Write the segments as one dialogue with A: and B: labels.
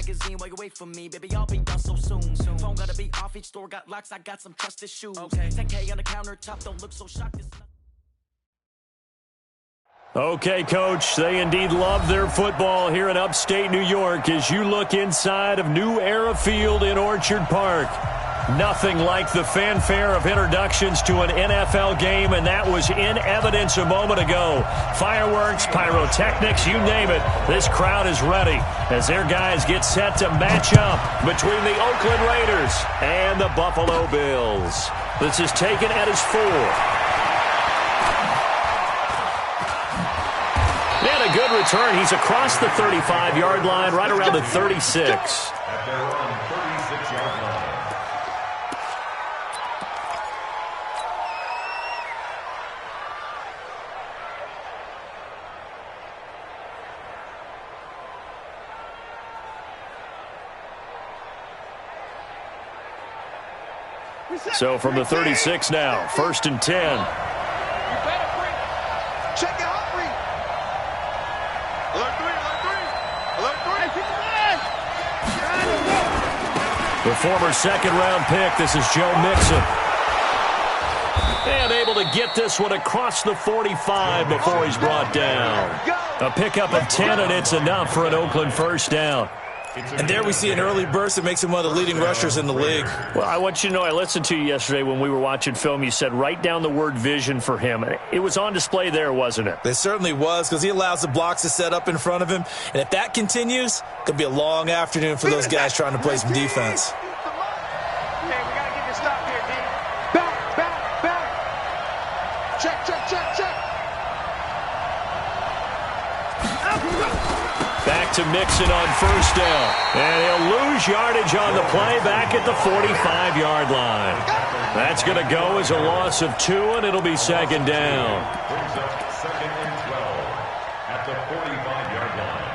A: magazine while you wait for me, baby, I'll be done so soon. Phone gotta be off, each store got locks, I got some trusted shoes. 10K on the countertop, don't look so shocked.
B: Okay, Coach, they indeed love their football here in upstate New York as you look inside of New Era Field in Orchard Park. Nothing like the fanfare of introductions to an NFL game, and that was in evidence a moment ago. Fireworks, pyrotechnics, you name it. This crowd is ready as their guys get set to match up between the Oakland Raiders and the Buffalo Bills. This is taken at his 4. And a good return. He's across the 35-yard line, right around the 36.
C: At their own 36-yard line.
B: So from the 36 now, 1st and 10. The former second-round pick, this is Joe Mixon. And able to get this one across the 45 before he's brought down. A pickup of 10, and it's enough for an Oakland first down.
D: And there we see an early burst that makes him one of the leading rushers in the league.
B: Well, I want you to know, I listened to you yesterday when we were watching film. You said write down the word vision for him. It was on display there, wasn't it?
D: It certainly was, because he allows the blocks to set up in front of him. And if that continues, it could be a long afternoon for those guys trying to play some defense.
B: Back to Mixon on first down. And he'll lose yardage on the play back at the 45-yard line. That's going to go as a loss of 2, and it'll be second down.
C: Brings up 2nd and 12 at the 45-yard line.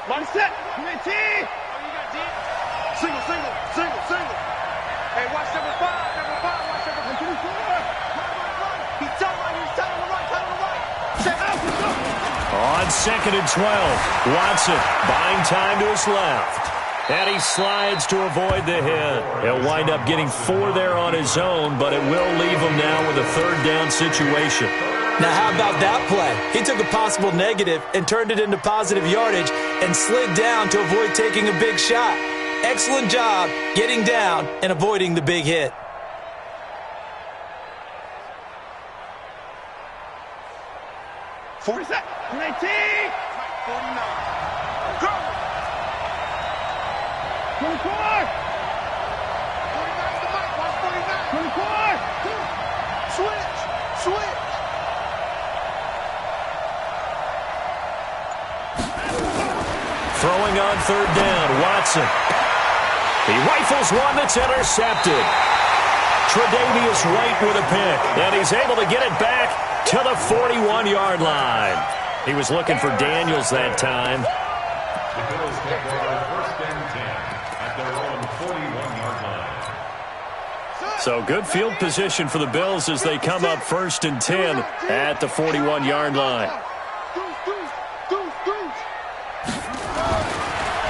E: Line set. T. Single. Hey, watch number 5. Watch number 24. He's telling the right. Check out.
B: On 2nd and 12, Watson buying time to his left. And he slides to avoid the hit. He'll wind up getting 4 there on his own, but it will leave him now with a 3rd down situation.
D: Now, how about that play? He took a possible negative and turned it into positive yardage and slid down to avoid taking a big shot. Excellent job getting down and avoiding the big hit.
E: $47. 19. 49. Go. 24. 49 to the mic. Watch 49. 24. Switch.
B: Throwing on 3rd down, Watson. He rifles one that's intercepted. Tre'Davious White with a pick, and he's able to get it back to the 41-yard line. He was looking for Daniels that time.
C: The Bills take over 1st and 10 at their own 41-yard line.
B: So good field position for the Bills as they come up 1st and 10 at the 41-yard line.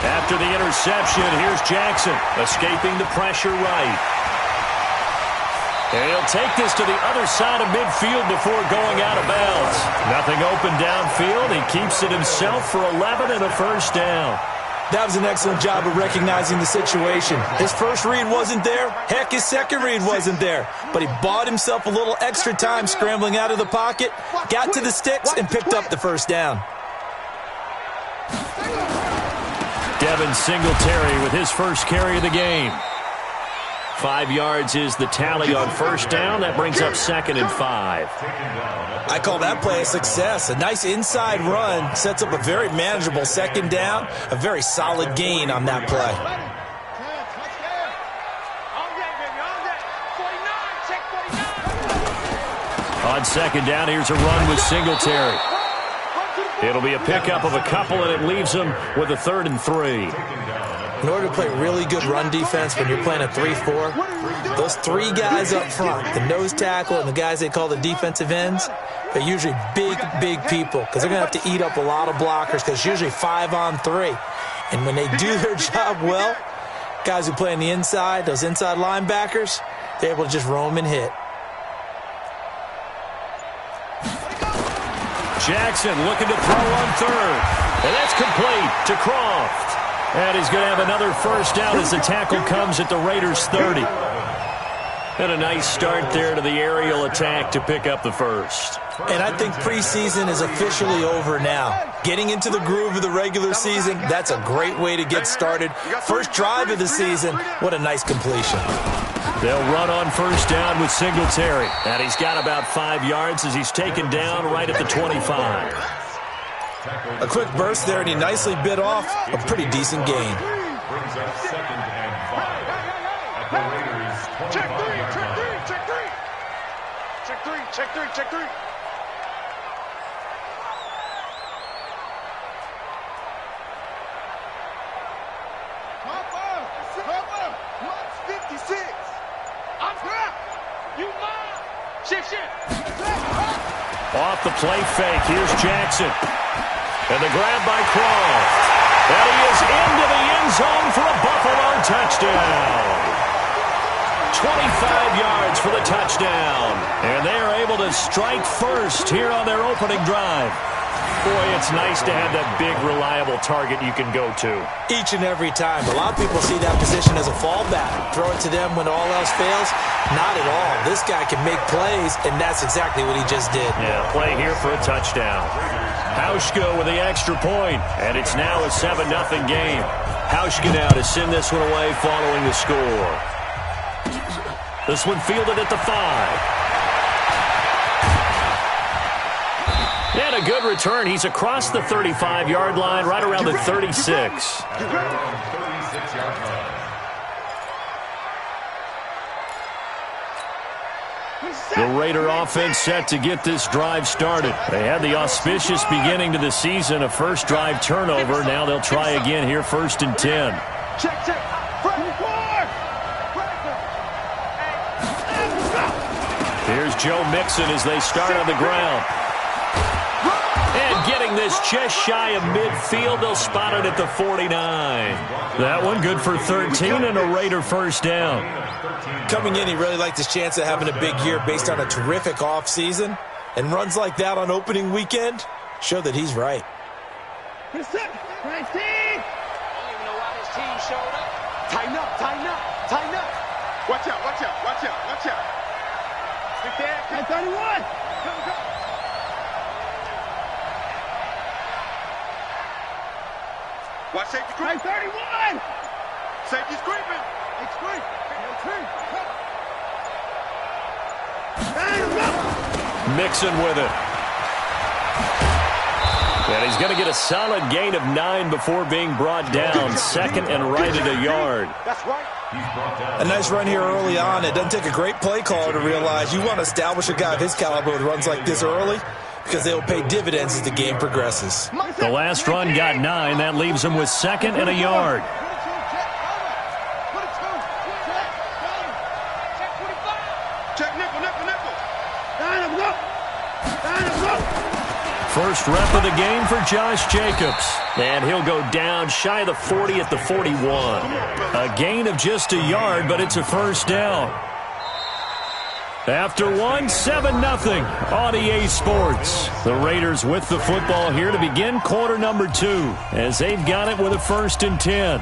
B: After the interception, here's Jackson, escaping the pressure right. And he'll take this to the other side of midfield before going out of bounds. Nothing open downfield. He keeps it himself for 11 and a first down.
D: That was an excellent job of recognizing the situation. His first read wasn't there. Heck, his second read wasn't there. But he bought himself a little extra time scrambling out of the pocket, got to the sticks, and picked up the first down.
B: Devin Singletary with his first carry of the game. 5 yards is the tally on first down. That brings up 2nd and 5.
D: I call that play a success. A nice inside run sets up a very manageable 2nd down. A very solid gain on that play.
B: On 2nd down, here's a run with Singletary. It'll be a pickup of a couple, and it leaves them with a 3rd and 3.
D: In order to play really good run defense when you're playing a 3-4, those 3 guys up front, the nose tackle and the guys they call the defensive ends, they're usually big, big people because they're going to have to eat up a lot of blockers because it's usually 5 on 3. And when they do their job well, guys who play on the inside, those inside linebackers, they're able to just roam and hit.
B: Jackson looking to throw on 3rd. And that's complete to Croft. And he's going to have another first down as the tackle comes at the Raiders' 30. And a nice start there to the aerial attack to pick up the first.
D: And I think preseason is officially over now. Getting into the groove of the regular season, that's a great way to get started. First drive of the season, what a nice completion.
B: They'll run on first down with Singletary. And he's got about 5 yards as he's taken down right at the 25.
D: A quick burst there, and he nicely bit off a pretty decent gain.
C: Brings up 2nd and 5 at the Raiders' 25-yard line.
E: Check three. Papa, March 56. I'm here. You mine. Shit.
B: Off the play fake, here's Jackson. And the grab by Croft. And he is into the end zone for a Buffalo touchdown. 25 yards for the touchdown. And they are able to strike first here on their opening drive. Boy, it's nice to have that big, reliable target you can go to.
D: Each and every time. A lot of people see that position as a fallback. Throw it to them when all else fails. Not at all. This guy can make plays, and that's exactly what he just did.
B: Yeah, play here for a touchdown. Hauschka with the extra point, and it's now a 7-0 game. Hauschka now to send this one away following the score. This one fielded at the 5. And a good return. He's across the 35-yard line, right around the 36. The Raider offense set to get this drive started. They had the auspicious beginning to the season, a first drive turnover. Now they'll try again here, 1st and 10.
E: Check.
B: Here's Joe Mixon as they start on the ground. And getting this just shy of midfield, they'll spot it at the 49. That one good for 13 and a Raider first down.
D: Coming in, he really liked his chance of having a big year based on a terrific offseason. And runs like that on opening weekend show that he's right.
E: Right team. I don't even know why this team showed up. Tighten up. Watch out. Stick there. 31. Go. Watch safety creep. 31. Safety's creeping. It's creep.
B: Mixon with it. And he's going to get a solid gain of 9 before being brought down. 2nd and right at a yard.
E: That's right.
D: A nice run here early on. It doesn't take a great play caller to realize you want to establish a guy of his caliber with runs like this early because they will pay dividends as the game progresses.
B: The last run got 9. That leaves him with 2nd and a yard. First rep of the game for Josh Jacobs. And he'll go down shy of the 40 at the 41. A gain of just a yard, but it's a first down. After 7-0 on EA Sports. The Raiders with the football here to begin quarter number 2 as they've got it with a 1st and 10.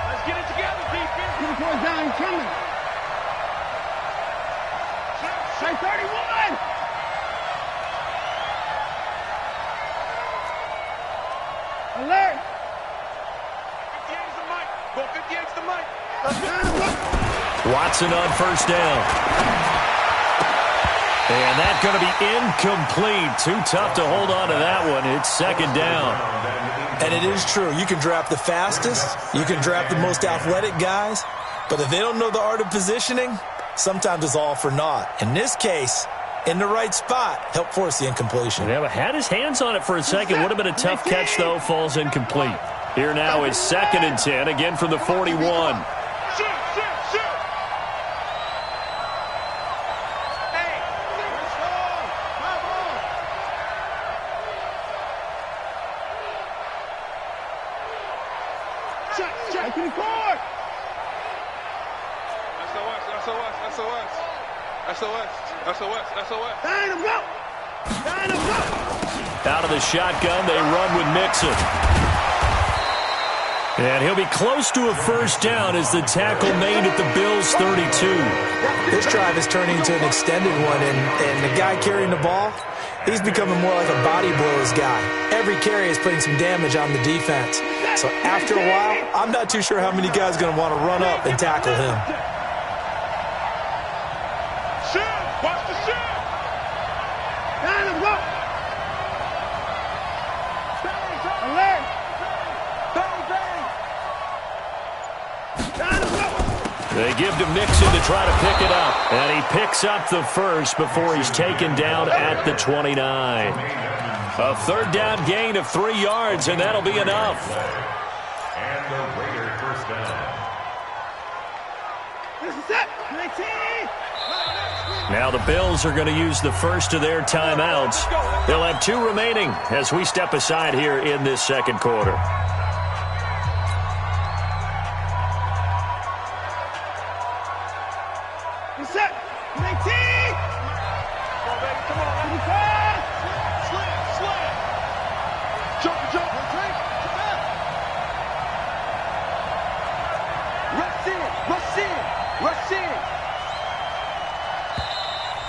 E: Let's get it together, defense. Keep going down, coming. Say 31. Alert. 58's the mic. Go 58's the mic.
B: Watson Watson on first down. And that's going to be incomplete. Too tough to hold on to that one. It's second down.
D: And it is true. You can draft the fastest. You can draft the most athletic guys. But if they don't know the art of positioning, sometimes it's all for naught. In this case, in the right spot, help force the incompletion.
B: Yeah, but had his hands on it for a second. Would have been a tough catch, though. Falls incomplete. Here now is 2nd and 10, again from the 41. Out of the shotgun, they run with Mixon. And he'll be close to a first down as the tackle made at the Bills' 32.
D: This drive is turning into an extended one, and the guy carrying the ball, he's becoming more like a body blows guy. Every carry is putting some damage on the defense. So after a while, I'm not too sure how many guys are going to want to run up and tackle him.
E: Watch the shit!
B: They give to Mixon to try to pick it up. And he picks up the first before he's taken down at the 29. A third down gain of 3 yards, and that'll be enough.
C: And the Raiders first down.
B: Now the Bills are going to use the first of their timeouts. They'll have 2 remaining as we step aside here in this second quarter.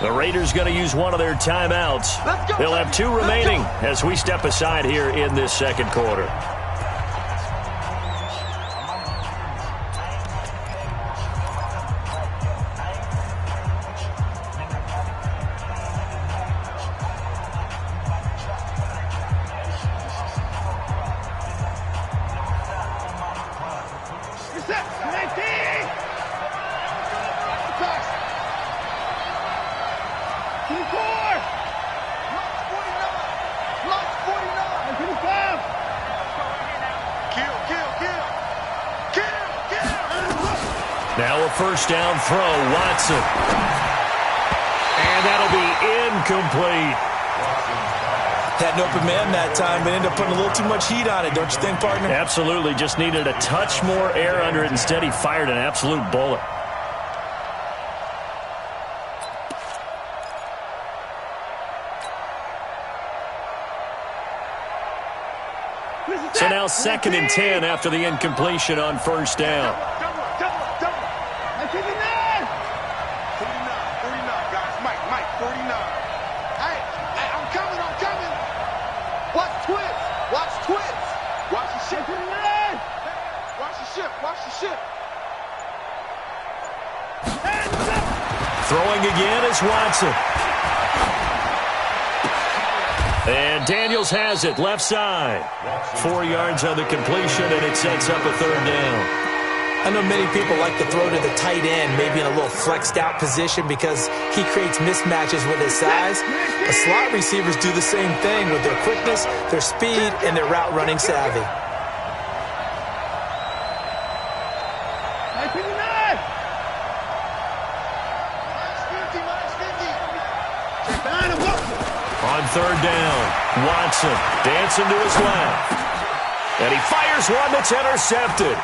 B: The Raiders going to use one of their timeouts. They'll have 2 remaining as we step aside here in this second quarter. Now a first down throw, Watson. And that'll be incomplete.
D: Had an open man that time, but ended up putting a little too much heat on it, don't you think, partner?
B: Absolutely. Just needed a touch more air under it. Instead, he fired an absolute bullet. So now 2nd and 10 after the incompletion on first down.
E: 49, guys. Mike, 49. Hey, I'm coming. Watch twins. Watch the ship. Watch the ship.
B: Throwing again is Watson. And Daniels has it, left side. 4 yards on the completion, and it sets up a third down.
D: I know many people like to throw to the tight end, maybe in a little flexed out position because he creates mismatches with his size. But slot receivers do the same thing with their quickness, their speed, and their route running savvy.
B: On third down, Watson dancing to his left. And he fires one that's intercepted.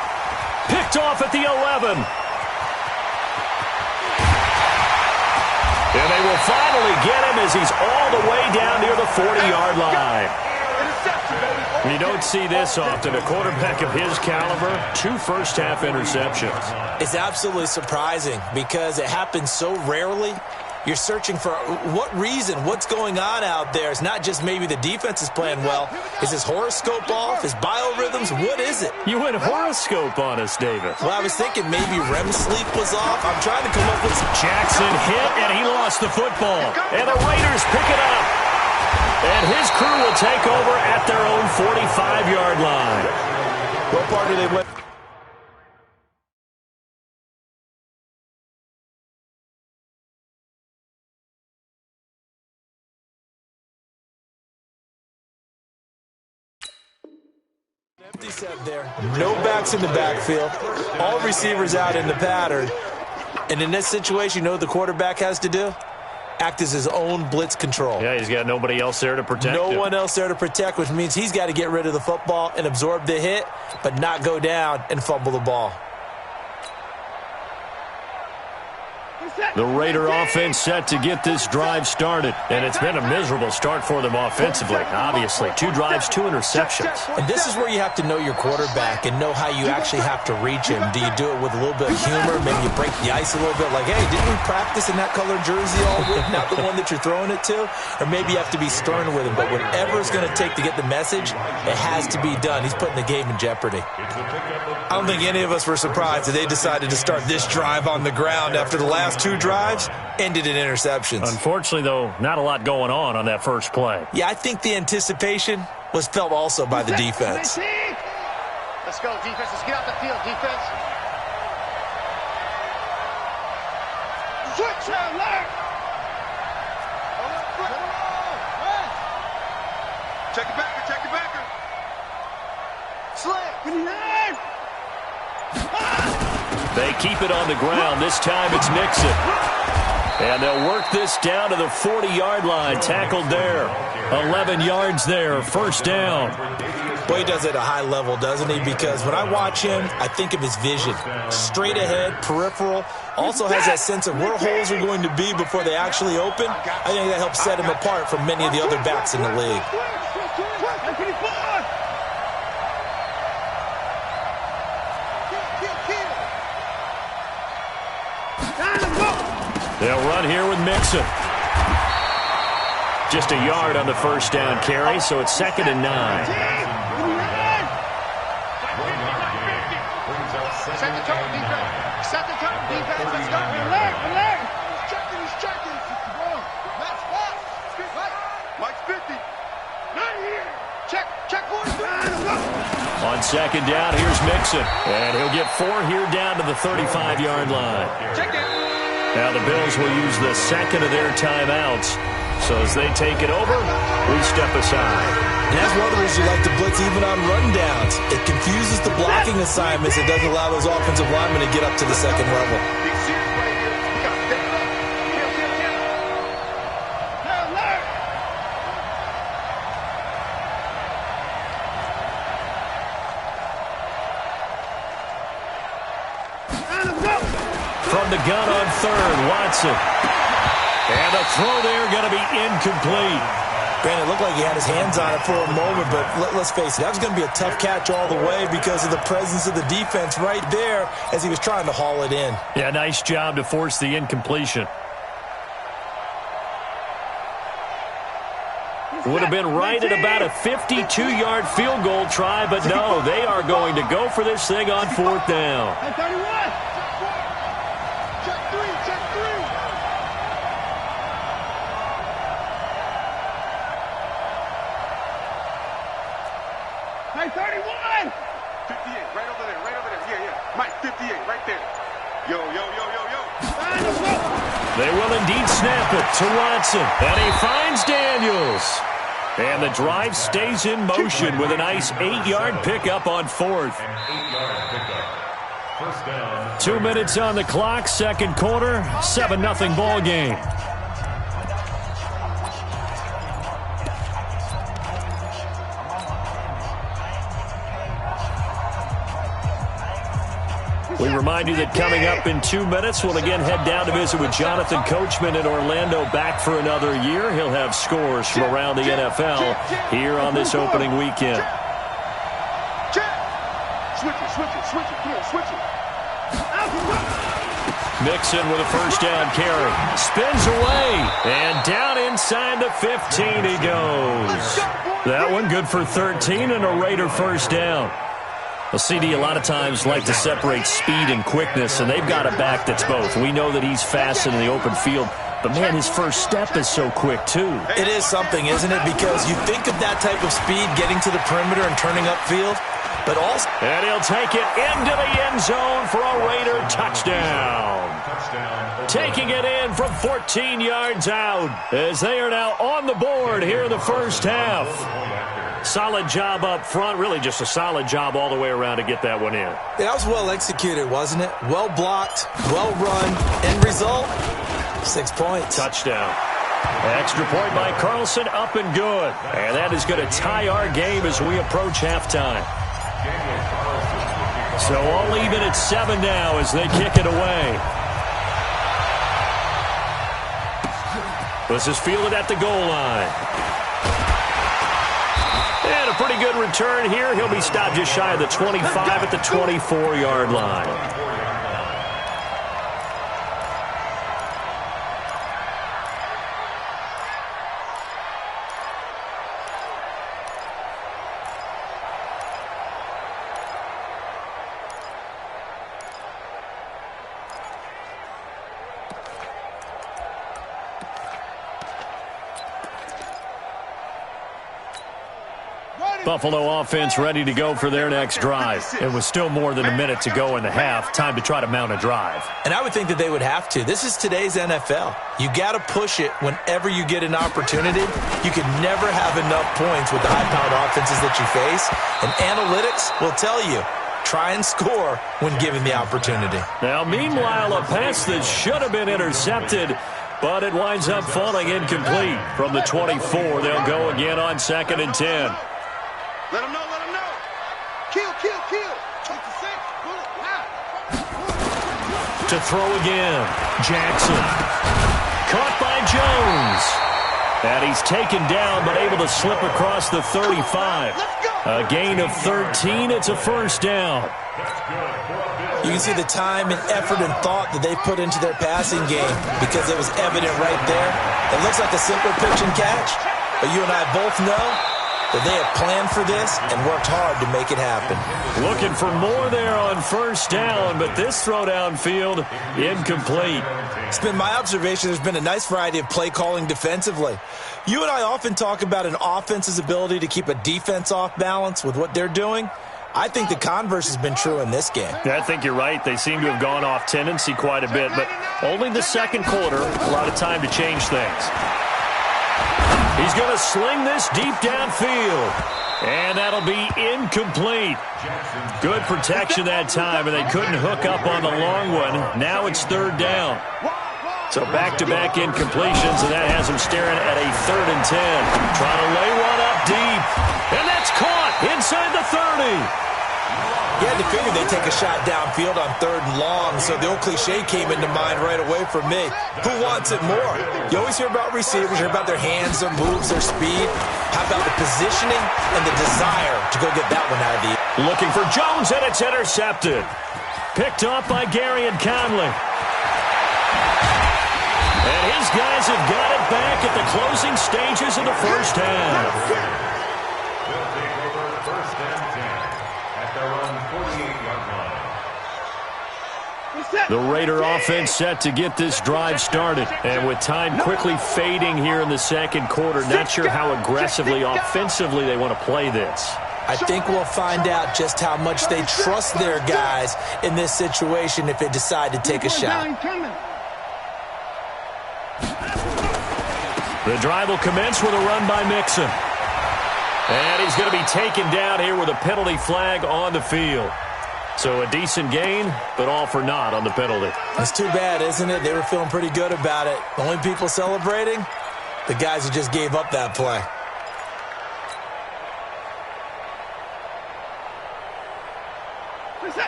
B: Picked off at the 11. And they will finally get him as he's all the way down near the 40-yard line. You don't see this often. A quarterback of his caliber, 2 first-half interceptions.
D: It's absolutely surprising because it happens so rarely. You're searching for what reason, what's going on out there. It's not just maybe the defense is playing well. Is his horoscope off? His biorhythms? What is it?
B: You went horoscope on us, David.
D: Well, I was thinking maybe REM sleep was off. I'm trying to come up with some...
B: Jackson hit, and he lost the football. And the Raiders pick it up. And his crew will take over at their own 45-yard line.
D: What part do they win? Empty set there. No backs in the backfield. All receivers out in the pattern. And in this situation, you know what the quarterback has to do? Act as his own blitz control.
B: Yeah, he's got nobody else there to protect him.
D: No one else there to protect, which means he's got to get rid of the football and absorb the hit, but not go down and fumble the ball.
B: The Raider offense set to get this drive started, and it's been a miserable start for them offensively. Obviously, 2 drives, 2 interceptions.
D: And this is where you have to know your quarterback and know how you actually have to reach him. Do you do it with a little bit of humor? Maybe you break the ice a little bit, like, hey, didn't we practice in that colored jersey all week? Not the one that you're throwing it to? Or maybe you have to be stern with him. But whatever it's going to take to get the message, it has to be done. He's putting the game in jeopardy. I don't think any of us were surprised that they decided to start this drive on the ground after the last 2 drives ended in interceptions.
B: Unfortunately, though, not a lot going on that first play.
D: Yeah, I think the anticipation was felt also by the defense.
E: Let's go, defense. Let's get out the field, defense. Switch out, left. Check it backer, check it backer. Slant.
B: They keep it on the ground. This time it's Nixon. And they'll work this down to the 40-yard line. Tackled there. 11 yards there. First down.
D: Boy, he does it at a high level, doesn't he? Because when I watch him, I think of his vision. Straight ahead, peripheral. Also has that sense of where holes are going to be before they actually open. I think that helps set him apart from many of the other backs in the league.
B: They'll run here with Mixon. Just a yard on the first down carry, so it's 2nd and 9.
E: Set the tone, defense. Set the tone, defense. Let's go. Alert. He's checking. Matt's back. Mike's 50. Not here. Check 1.
B: On 2nd down, here's Mixon. And he'll get 4 here down to the 35-yard line.
E: Check it.
B: Now the Bills will use the 2nd of their timeouts. So as they take it over, we step aside.
D: And that's one of the reasons you like to blitz even on rundowns. It confuses the blocking assignments. It doesn't allow those offensive linemen to get up to the second level.
E: Big series right here. We got to step it up. Alert.
B: From the gun on 3rd, Watson. And the throw there going to be incomplete.
D: Granted, it looked like he had his hands on it for a moment, but let's face it, that was going to be a tough catch all the way because of the presence of the defense right there as he was trying to haul it in.
B: Yeah, nice job to force the incompletion. Would have been right at about a 52-yard field goal try, but no, they are going to go for this thing on 4th down.
E: Mike 31! 58, right over there, yeah. Mike 58, right there. Yo.
B: They will indeed snap it to Watson, and he finds Daniels. And the drive stays in motion with a nice 8-yard pickup on 4th. 2 minutes on the clock, 2nd quarter, 7-0 ball game. We remind you that coming up in 2 minutes, we'll again head down to visit with Jonathan Coachman in Orlando, back for another year. He'll have scores from around the NFL here on this opening weekend.
E: Switch it. Come on, switch it.
B: Mixon with a first down carry. Spins away. And down inside the 15 he goes. That one good for 13 and a Raider first down. Well, CD a lot of times like to separate speed and quickness, and they've got a back that's both. We know that he's fast in the open field, but, man, his first step is so quick, too.
D: It is something, isn't it? Because you think of that type of speed getting to the perimeter and turning upfield, but also...
B: And he'll take it into the end zone for a Raider touchdown. Taking it in from 14 yards out as they are now on the board here in the first half. Solid job up front, really just a solid job all the way around to get that one in.
D: That was well executed, wasn't it? Well blocked, well run. End result, 6 points.
B: Touchdown. Extra point by Carlson, up and good. And that is going to tie our game as we approach halftime. So all even at 7 now as they kick it away. This is fielded at the goal line. And a pretty good return here. He'll be stopped just shy of the 25 at the 24-yard line. Buffalo offense ready to go for their next drive. It was still more than a minute to go in the half. Time to try to mount a drive.
D: And I would think that they would have to. This is today's NFL. You got to push it whenever you get an opportunity. You can never have enough points with the high-powered offenses that you face. And analytics will tell you, try and score when given the opportunity.
B: Now, meanwhile, a pass that should have been intercepted, but it winds up falling incomplete. From the 24, they'll go again on 2nd and 10.
E: Let him know, let him know. Kill, kill, kill. 26, bullet, now.
B: To throw again, Jackson. Caught by Jones. And he's taken down, but able to slip across the 35. A gain of 13, it's a first down.
D: You can see the time and effort and thought that they put into their passing game because it was evident right there. It looks like a simple pitch and catch, but you and I both know that they have planned for this and worked hard to make it happen.
B: Looking for more there on first down, but this throw downfield incomplete.
D: It's been my observation there's been a nice variety of play calling defensively. You and I often talk about an offense's ability to keep a defense off balance with what they're doing. I think the converse has been true in this game.
B: Yeah, I think you're right. They seem to have gone off tendency quite a bit, but only the second quarter, a lot of time to change things. He's going to sling this deep downfield, and that'll be incomplete. Good protection that time, and they couldn't hook up on the long one. Now it's 3rd down. So back-to-back incompletions, and that has him staring at a 3rd and 10. Trying to lay one up deep, and that's caught inside the 30.
D: You had to figure they'd take a shot downfield on 3rd and long, so the old cliche came into mind right away for me. Who wants it more? You always hear about receivers, you hear about their hands, their moves, their speed. How about the positioning and the desire to go get that one out of the air?
B: Looking for Jones, and it's intercepted. Picked off by Gary and Conley. And his guys have got it back at the closing stages of the first half. The Raider offense set to get this drive started. And with time quickly fading here in the second quarter, not sure how aggressively, offensively they want to play this.
D: I think we'll find out just how much they trust their guys in this situation if they decide to take a shot.
B: The drive will commence with a run by Mixon. And he's going to be taken down here with a penalty flag on the field. So a decent gain, but all for naught on the penalty.
D: That's too bad, isn't it? They were feeling pretty good about it. The only people celebrating, the guys who just gave up that play.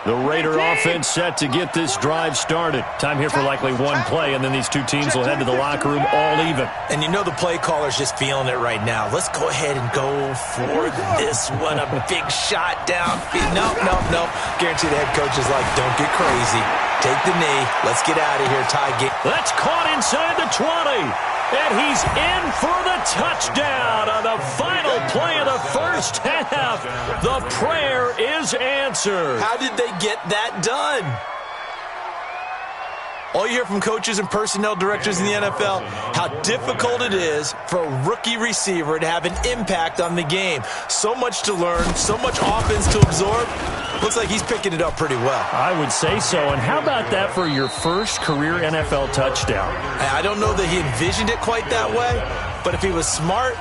B: The Raider offense set to get this drive started. Time here for likely one play, and then these two teams will head to the locker room all even.
D: And you know the play caller's just feeling it right now. Let's go ahead and go for this one. A big shot downfield. No. Guarantee the head coach is like, don't get crazy. Take the knee. Let's get out of here, tie game.
B: That's caught inside the 20. And he's in for the touchdown on the final play of the first half. The prayer is answered.
D: How did they get that done? All you hear from coaches and personnel directors in the NFL, how difficult it is for a rookie receiver to have an impact on the game. So much to learn, so much offense to absorb. Looks like he's picking it up pretty well.
B: I would say so. And how about that for your first career NFL touchdown?
D: I don't know that he envisioned it quite that way, but if he was smart,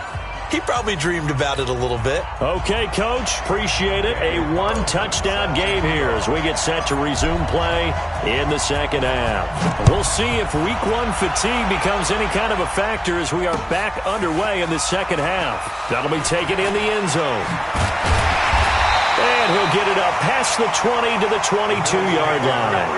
D: he probably dreamed about it a little bit.
B: Okay, Coach. Appreciate it. A one-touchdown game here as we get set to resume play in the second half. We'll see if Week 1 fatigue becomes any kind of a factor as we are back underway in the second half. That'll be taken in the end zone. And he'll get it up past the 20 to the 22-yard line.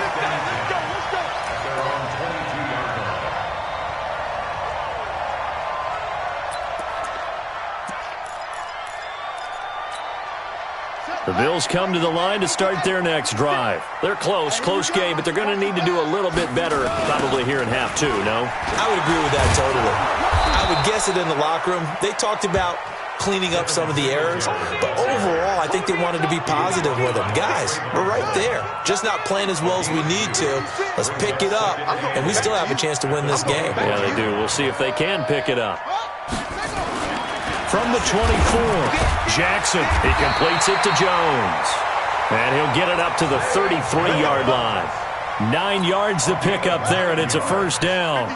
B: The Bills come to the line to start their next drive. They're close game, but they're going to need to do a little bit better probably here in half two, no?
D: I would agree with that totally. I would guess it in the locker room. They talked about cleaning up some of the errors, but overall, I think they wanted to be positive with them. Guys, we're right there. Just not playing as well as we need to. Let's pick it up, and we still have a chance to win this game.
B: Yeah, they do. We'll see if they can pick it up. From the 24, Jackson, he completes it to Jones. And he'll get it up to the 33-yard line. 9 yards to pick up there, and it's a first down.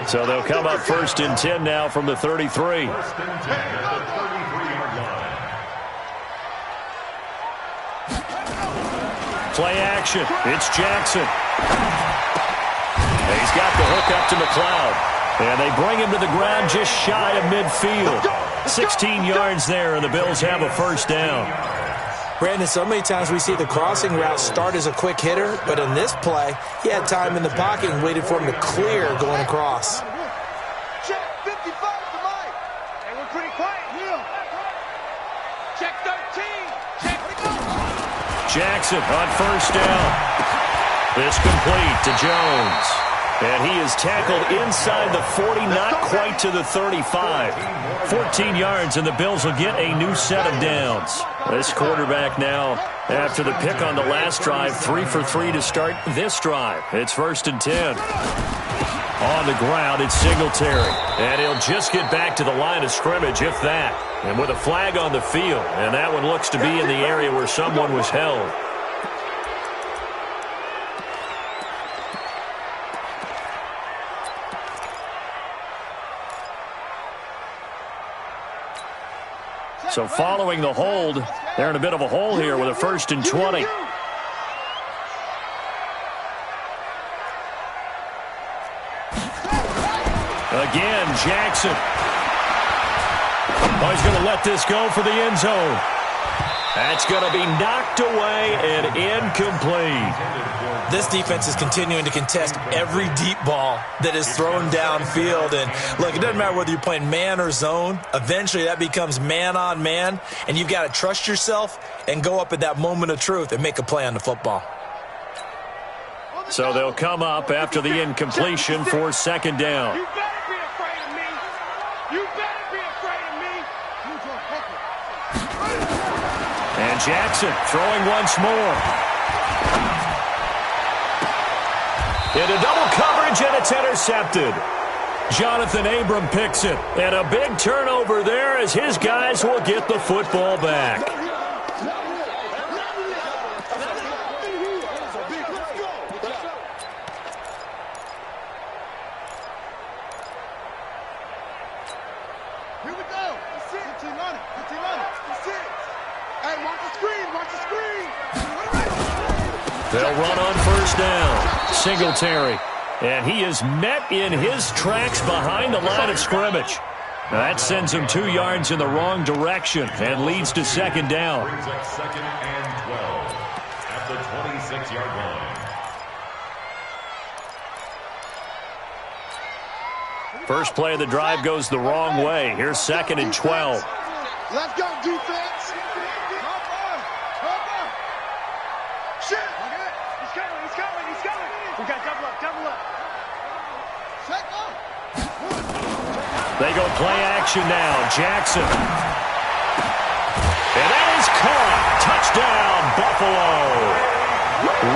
B: So they'll come up 1st and 10 now from the 33. Play action. It's Jackson. And he's got the hook up to McLeod. And they bring him to the ground just shy of midfield. 16 yards there, and the Bills have a first down.
D: Brandon, so many times we see the crossing route start as a quick hitter, but in this play, he had time in the pocket and waited for him to clear going across.
E: Check 55 to Mike. And we're pretty quiet here. Check 13. Check.
B: Jackson on first down. This complete to Jones. And he is tackled inside the 40, not quite to the 35. 14 yards, and the Bills will get a new set of downs. This quarterback now, after the pick on the last drive, 3 for 3 to start this drive. It's 1st and 10. On the ground, it's Singletary. And he'll just get back to the line of scrimmage, if that. And with a flag on the field, and that one looks to be in the area where someone was held. So following the hold, they're in a bit of a hole here with a 1st and 20. Again, Jackson. Oh, he's going to let this go for the end zone. That's going to be knocked away and incomplete.
D: This defense is continuing to contest every deep ball that is thrown downfield. And look, it doesn't matter whether you're playing man or zone. Eventually that becomes man on man, and you've got to trust yourself and go up at that moment of truth and make a play on the football.
B: So they'll come up after the incompletion for 2nd down.
E: You better be afraid of me. You better be afraid of me.
B: And Jackson throwing once more. Into double coverage, and it's intercepted. Jonathan Abram picks it. And a big turnover there as his guys will get the football back.
E: Here we go. That's it. 15 on it. 15 on it. That's it. Hey, watch the screen. Watch the screen.
B: They'll run on 1st down. Singletary. And he is met in his tracks behind the line of scrimmage. Now that sends him 2 yards in the wrong direction and leads to 2nd down.
C: Brings up 2nd and 12 at the 26-yard line.
B: First play of the drive goes the wrong way. Here's 2nd and 12.
E: Let's go, defense. Come on. Shit. He's coming. He's coming.
B: They go play action now. Jackson. And that is caught. Touchdown, Buffalo.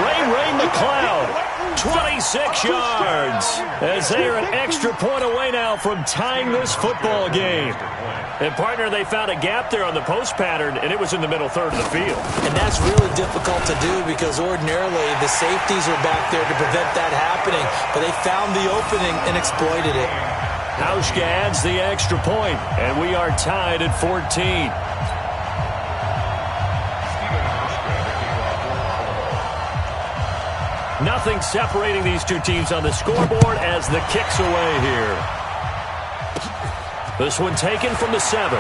B: Ray McLeod, 26 yards. As they are an extra point away now from tying this football game. And, partner, they found a gap there on the post pattern, and it was in the middle third of the field.
D: And that's really difficult to do because ordinarily the safeties are back there to prevent that happening. But they found the opening and exploited it.
B: Hauschka adds the extra point, and we are tied at 14. Nothing separating these two teams on the scoreboard as the kick's away here. This one taken from the 7.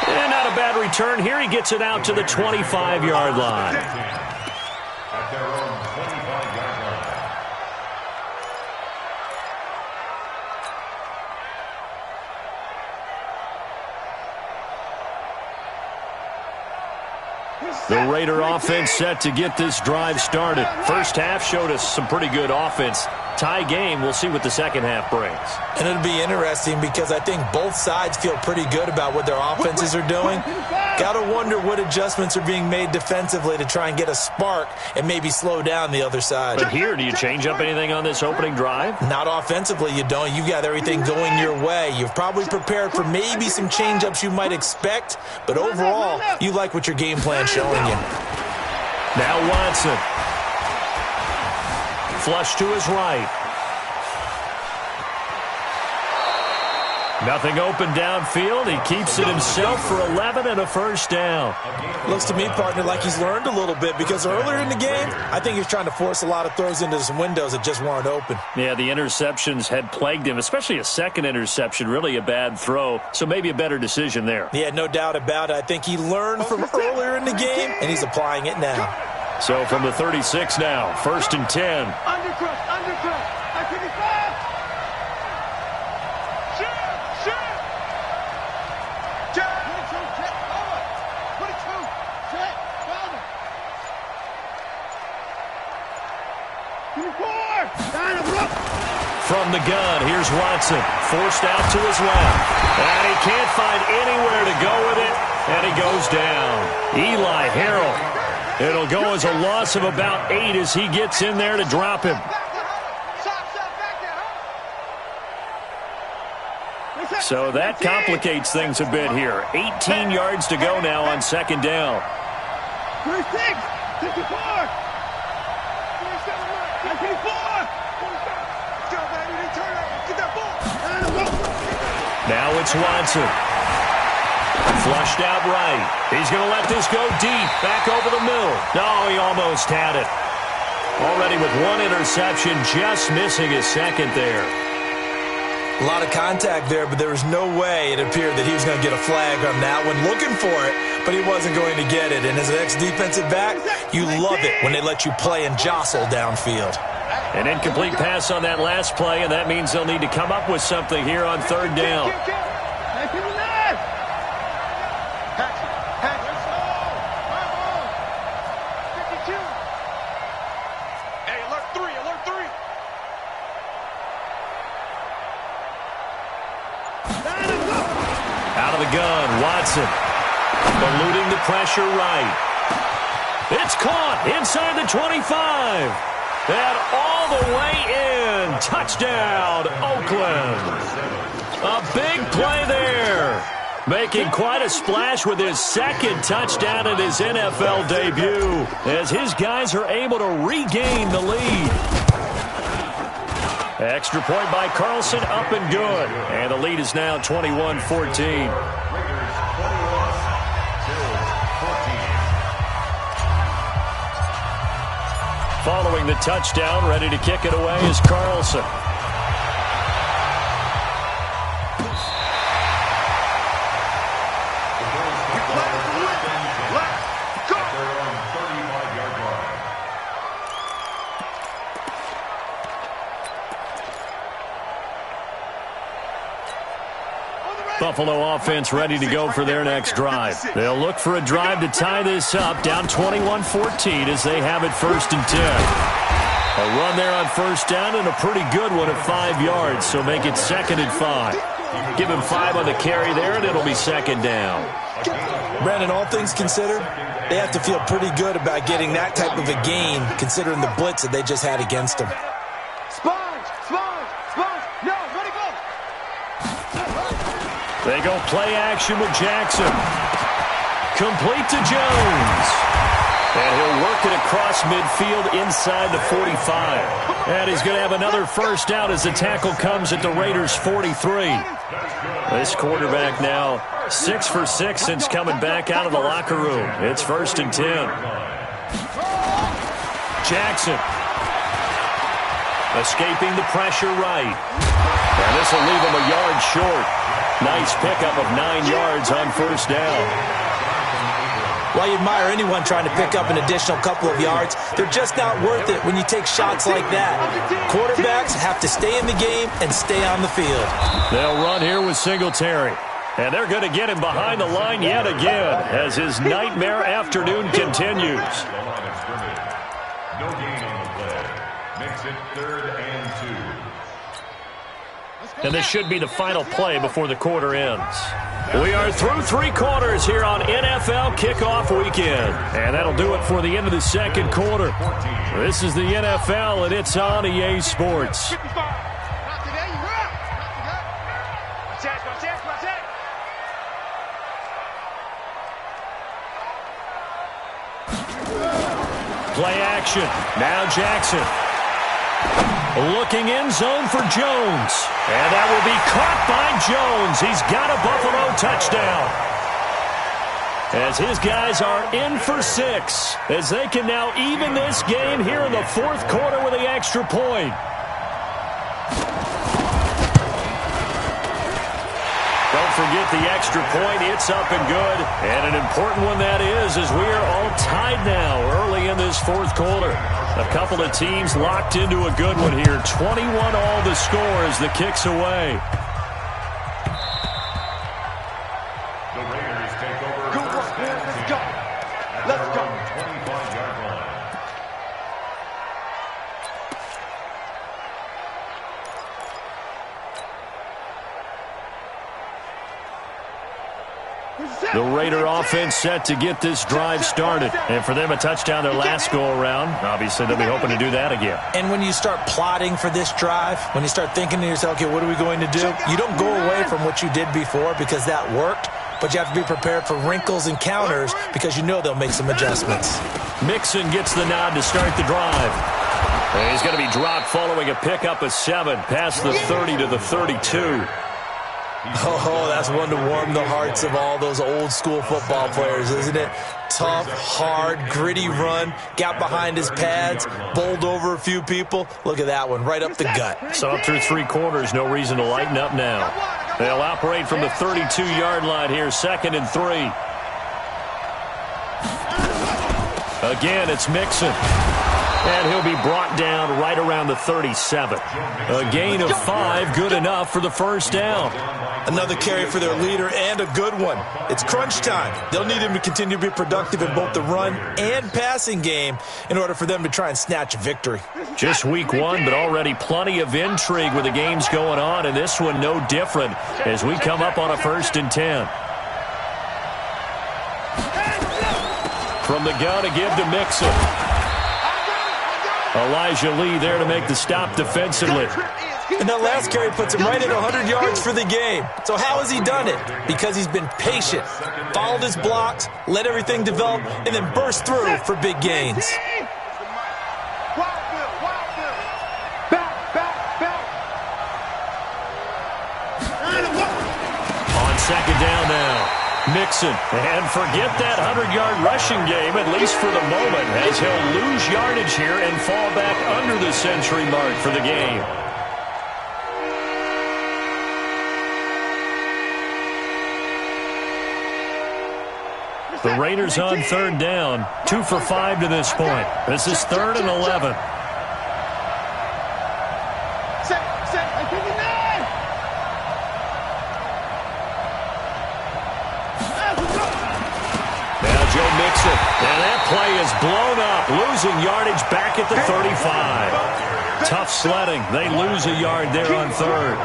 B: And not a bad return here. He gets it out to the 25-yard line.
C: At their own 25-yard line.
B: The Raider offense set to get this drive started. First half showed us some pretty good offense. Tie game, we'll see what the second half brings.
D: And it'll be interesting because I think both sides feel pretty good about what their offenses are doing. Got to wonder what adjustments are being made defensively to try and get a spark and maybe slow down the other side.
B: But here, do you change up anything on this opening drive?
D: Not offensively, you don't. You've got everything going your way. You've probably prepared for maybe some change-ups you might expect, but overall, you like what your game plan's showing you.
B: Now Watson. Flush to his right. Nothing open downfield. He keeps it himself for 11 and a first down.
D: Looks to me, partner, like he's learned a little bit because earlier in the game, I think he was trying to force a lot of throws into some windows that just weren't open.
B: Yeah, the interceptions had plagued him, especially a second interception, really a bad throw, so maybe a better decision there.
D: Yeah, no doubt about it. I think he learned from earlier in the game, and he's applying it now.
B: So from the 36 now, 1st and 10.
E: Undercrush. I 55.
B: From the gun, here's Watson. Forced out to his left. And he can't find anywhere to go with it. And he goes down. Eli Harrell. It'll go as a loss of about 8 as he gets in there to drop him. So that complicates things a bit here. 18 yards to go now on second down.
E: 36, 54.
B: Now it's Watson. Flushed out right. He's going to let this go deep. Back over the middle. No, he almost had it. Already with one interception, just missing his second there.
D: A lot of contact there, but there was no way it appeared that he was going to get a flag on that one. Looking for it, but he wasn't going to get it. And as an ex-defensive back, you love it when they let you play and jostle downfield.
B: An incomplete pass on that last play, and that means they'll need to come up with something here on third down. Out of the gun, Watson. Eluding the pressure right. It's caught inside the 25. And all the way in. Touchdown, Oakland. A big play there. Making quite a splash with his second touchdown in his NFL debut as his guys are able to regain the lead. Extra point by Carlson, up and good. And the lead is now 21-14. Following the touchdown, ready to kick it away is Carlson. Buffalo offense ready to go for their next drive. They'll look for a drive to tie this up, down 21-14 as they have it 1st and 10. A run there on first down and a pretty good one at 5 yards, so make it 2nd and 5. Give him 5 on the carry there, and it'll be 2nd down.
D: Brandon, all things considered, they have to feel pretty good about getting that type of a gain, considering the blitz that they just had against them.
E: Sponge! Sponge! Sponge! No! Let it go!
B: They go play action with Jackson. Complete to Jones. And he'll work it across midfield inside the 45. And he's going to have another first down as the tackle comes at the Raiders' 43. This quarterback now 6 for 6 since coming back out of the locker room. It's 1st and 10. Jackson. Escaping the pressure right. And this will leave him a yard short. Nice pickup of 9 yards on first down.
D: While you admire anyone trying to pick up an additional couple of yards, they're just not worth it when you take shots like that. Quarterbacks have to stay in the game and stay on the field.
B: They'll run here with Singletary. And they're going to get him behind the line yet again as his nightmare afternoon continues.
C: No gain on the play. Makes it 3rd and 2.
B: And this should be the final play before the quarter ends. We are through 3 quarters here on NFL Kickoff Weekend. And that'll do it for the end of the 2nd quarter. This is the NFL, and it's on EA Sports. Play action. Now Jackson. Looking in zone for Jones. And that will be caught by Jones. He's got a Buffalo touchdown. As his guys are in for 6. As they can now even this game here in the 4th quarter with the extra point. Don't forget the extra point. It's up and good. And an important one that is, as we are all tied now early in this 4th quarter. A couple of teams locked into a good one here. 21 all the score as the kick's away.
C: The Raiders take over.
E: Good work, man. Let's go. Let's go.
C: 25-yard line.
B: The Raider offense set to get this drive started. And for them, a touchdown their last go-around. Obviously, they'll be hoping to do that again.
D: And when you start plotting for this drive, when you start thinking to yourself, okay, what are we going to do? You don't go away from what you did before because that worked, but you have to be prepared for wrinkles and counters because you know they'll make some adjustments.
B: Mixon gets the nod to start the drive. And he's going to be dropped following a pickup of 7 past the 30 to the 32.
D: Oh, that's one to warm the hearts of all those old-school football players, isn't it? Tough, hard, gritty run, got behind his pads, bowled over a few people. Look at that one, right up the gut.
B: So up through 3 quarters, no reason to lighten up now. They'll operate from the 32-yard line here, 2nd and 3. Again, it's Mixon. And he'll be brought down right around the 37. A gain of 5, good enough for the first down.
D: Another carry for their leader and a good one. It's crunch time. They'll need him to continue to be productive in both the run and passing game in order for them to try and snatch a victory.
B: Just week 1, but already plenty of intrigue with the games going on, and this one no different as we come up on a 1st and 10. From the gun to give to Mixon. Elijah Lee there to make the stop defensively.
D: And that last carry puts him right at 100 yards for the game. So how has he done it? Because he's been patient, followed his blocks, let everything develop, and then burst through for big gains.
B: On 2nd down now. Mixon, and forget that 100-yard rushing game, at least for the moment, as he'll lose yardage here and fall back under the century mark for the game. The Raiders on 3rd down, 2 for 5 to this point. This is 3rd and 11. Mixon, and that play is blown up, losing yardage back at the 35. Tough sledding. They lose a yard there on third.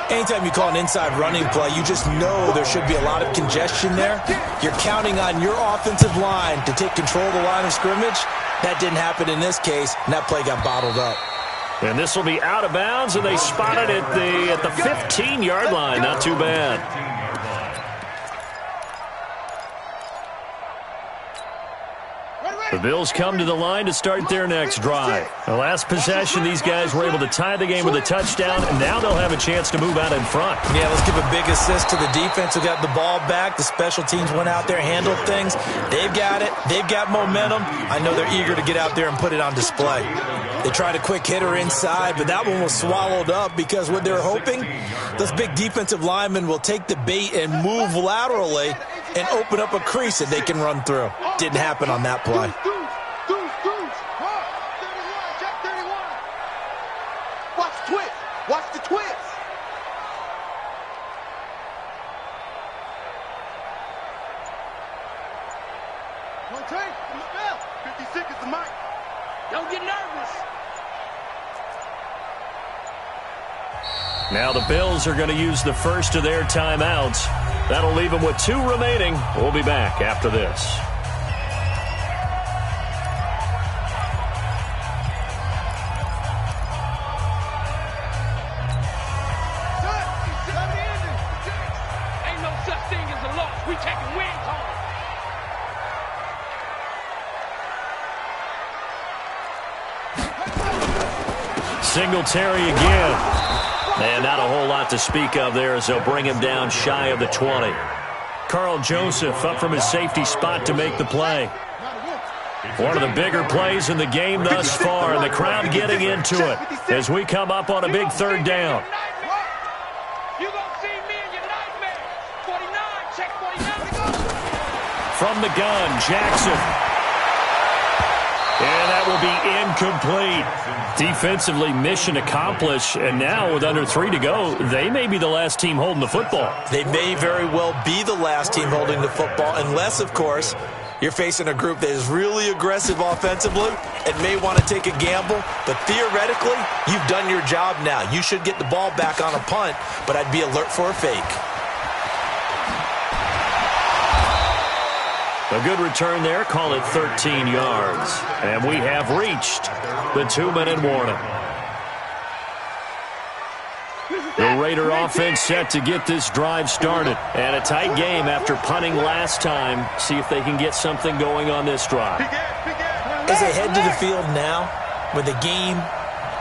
D: Anytime you call an inside running play, you just know there should be a lot of congestion there. You're counting on your offensive line to take control of the line of scrimmage. That didn't happen in this case, and that play got bottled up.
B: And this will be out of bounds, and they spot it at the 15-yard line. Not too bad. The Bills come to the line to start their next drive. The last possession, these guys were able to tie the game with a touchdown, and now they'll have a chance to move out in front.
D: Yeah, let's give a big assist to the defense who got the ball back. The special teams went out there, handled things. They've got it. They've got momentum. I know they're eager to get out there and put it on display. They tried a quick hitter inside, but that one was swallowed up because what they're hoping, those big defensive linemen will take the bait and move laterally and open up a crease that they can run through. Didn't happen on that play.
E: Watch the twist. Watch the twist. Don't take. 56 is the mic. Don't get nervous.
B: Now the Bills are going to use the first of their timeouts. That'll leave them with 2 remaining. We'll be back after this.
E: Ain't no such thing as a loss. We taking wins home.
B: Singletary again. And not a whole lot to speak of there as they'll bring him down shy of the 20. Carl Joseph up from his safety spot to make the play. One of the bigger plays in the game thus far, and the crowd getting into it as we come up on a big third down.
E: You gonna see me in your nightmares. 49, check 49.
B: From the gun, Jackson. And that will be incomplete. Defensively, mission accomplished. And now with under 3 to go, they may be the last team holding the football.
D: They may very well be the last team holding the football, unless, of course, you're facing a group that is really aggressive offensively and may want to take a gamble. But theoretically, you've done your job now. You should get the ball back on a punt, but I'd be alert for a fake.
B: A good return there, call it 13 yards. And we have reached the 2-minute warning. The Raider offense set to get this drive started. And a tight game after punting last time. See if they can get something going on this drive.
D: As they head to the field now, with the game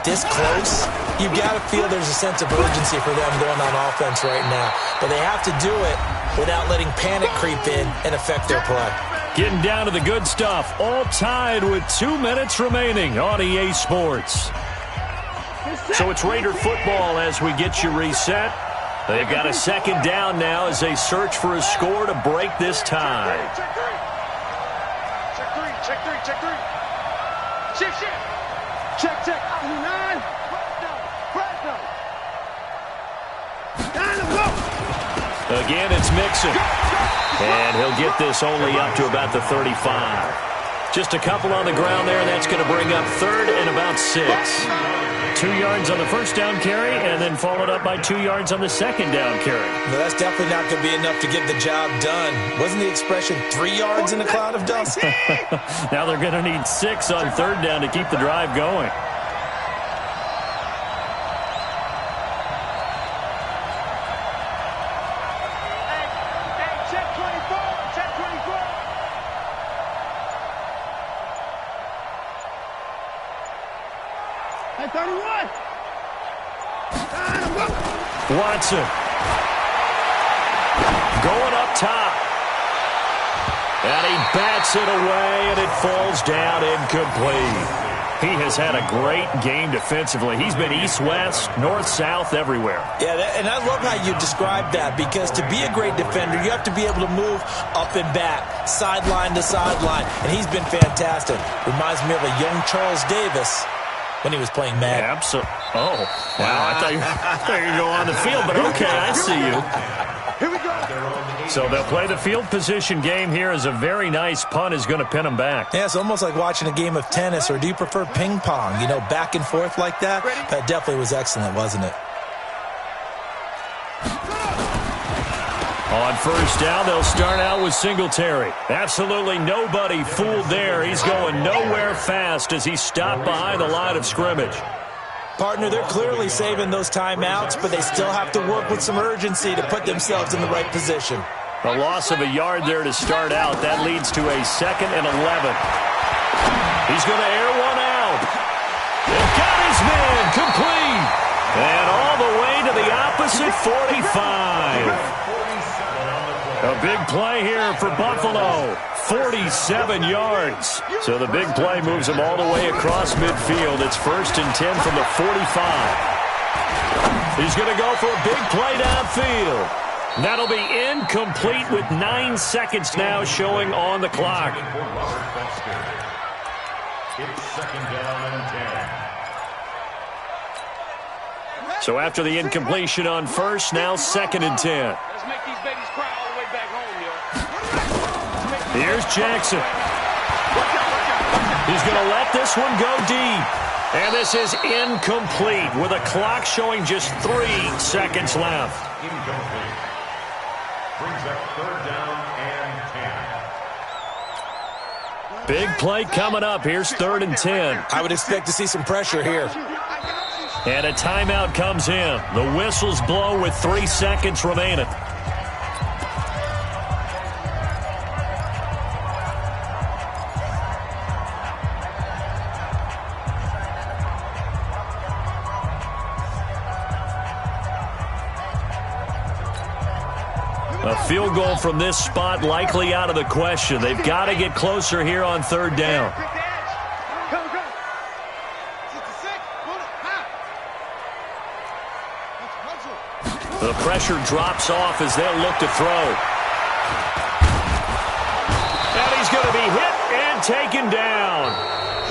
D: this close, you've got to feel there's a sense of urgency for them going on offense right now. But they have to do it without letting panic creep in and affect their play.
B: Getting down to the good stuff. All tied with 2 minutes remaining on EA Sports. So it's Raider football as we get you reset. They've got a second down now as they search for a score to break this tie.
E: Check three. Check three. Check three. Shift. Check. 9.
B: Again, it's Mixon. And he'll get this only up to about the 35. Just a couple on the ground there, and that's going to bring up third and about 6. 2 yards on the first down carry, and then followed up by 2 yards on the second down carry.
D: No, that's definitely not going to be enough to get the job done. Wasn't the expression 3 yards in a cloud of dust?
B: Now they're going to need 6 on third down to keep the drive going. Watson going up top, and he bats it away, and it falls down incomplete. He has had a great game defensively. He's been east-west, north-south, everywhere.
D: Yeah, and I love how you described that, because to be a great defender, you have to be able to move up and back, sideline to sideline, and he's been fantastic. Reminds me of a young Charles Davis when he was playing Madden.
B: Absolutely. Oh, wow. I thought you were going to go on the field, but okay, I see you.
E: Here we go.
B: So they'll play the field position game here as a very nice punt is going to pin them back.
D: Yeah, it's almost like watching a game of tennis, or do you prefer ping pong? You know, back and forth like that? That definitely was excellent, wasn't it?
B: On first down, they'll start out with Singletary. Absolutely nobody fooled there. He's going nowhere fast as he stopped behind the line of scrimmage.
D: Partner, they're clearly saving those timeouts, but they still have to work with some urgency to put themselves in the right position.
B: A loss of a yard there to start out. That leads to a 2nd and 11. He's going to air one out. They've got his man complete. And all the way to the opposite 45. A big play here for Buffalo. 47 yards. So the big play moves them all the way across midfield. It's 1st and 10 from the 45. He's going to go for a big play downfield. That'll be incomplete with 9 seconds now showing on the clock.
C: It's 2nd down and 10.
B: So after the incompletion on first, now 2nd and 10.
E: Let's make these babies cry all the way back home, yo.
B: Here's Jackson. He's going to let this one go deep. And this is incomplete with a clock showing just 3 seconds left.
C: Incomplete. Brings up 3rd down and 10.
B: Big play coming up. Here's 3rd and 10.
D: I would expect to see some pressure here.
B: And a timeout comes in. The whistles blow with 3 seconds remaining. A field goal from this spot likely out of the question. They've got to get closer here on 3rd down. The pressure drops off as they'll look to throw. And he's going to be hit and taken down.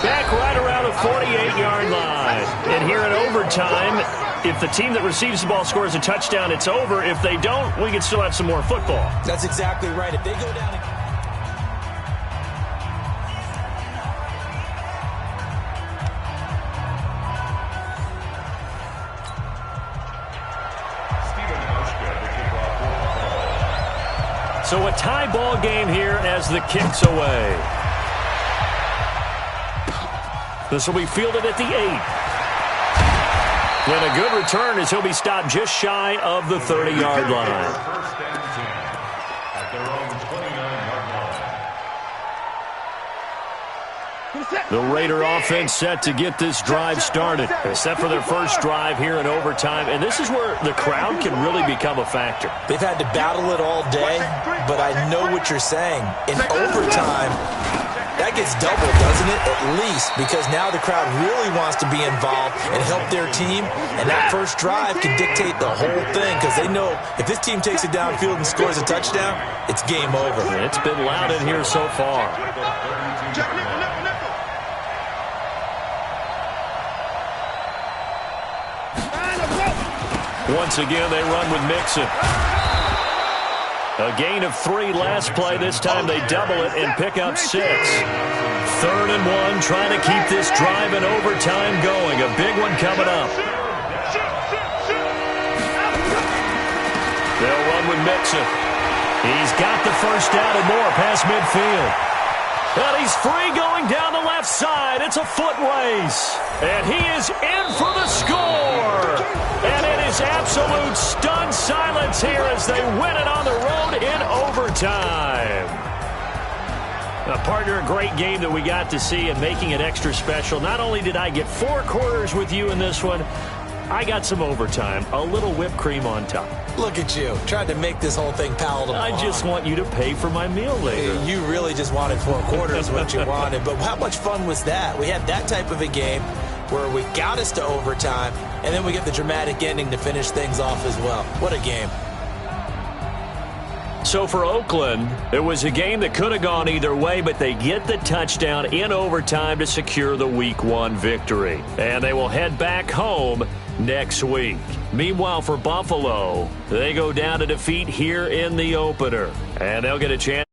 B: Back right around the 48-yard line. And here in overtime, if the team that receives the ball scores a touchdown, it's over. If they don't, we can still have some more football.
D: That's exactly right. If they go down...
B: So a tie ball game here as the kick's away. This will be fielded at the 8. And a good return as he'll be stopped just shy of the 30-yard line.
C: 1st and 10 at their own 29-yard line.
B: The Raider offense set to get this drive started. They're set for their first drive here in overtime, and this is where the crowd can really become a factor.
D: They've had to battle it all day, but I know what you're saying. In overtime, that gets doubled, doesn't it? At least, because now the crowd really wants to be involved and help their team, and that first drive can dictate the whole thing, because they know if this team takes it downfield and scores a touchdown, it's game over.
B: It's been loud in here so far. Once again, they run with Mixon. A gain of 3 last play. This time they double it and pick up 6. 3rd and 1, trying to keep this drive in overtime going. A big one coming up. They'll run with Mixon. He's got the first down and more past midfield. And he's free going down the left side. It's a foot race. And he is in for the score. And it is absolute stunned silence here as they win it on the road in overtime. Now, partner, a great game that we got to see and making it extra special. Not only did I get 4 quarters with you in this one, I got some overtime, a little whipped cream on top.
D: Look at you, trying to make this whole thing palatable.
B: I just want you to pay for my meal later.
D: You really just wanted 4 quarters, what you wanted. But how much fun was that? We had that type of a game where we got us to overtime, and then we get the dramatic ending to finish things off as well. What a game.
B: So for Oakland, it was a game that could have gone either way, but they get the touchdown in overtime to secure the Week 1 victory. And they will head back home next week. Meanwhile, for Buffalo, they go down to defeat here in the opener, and they'll get a chance.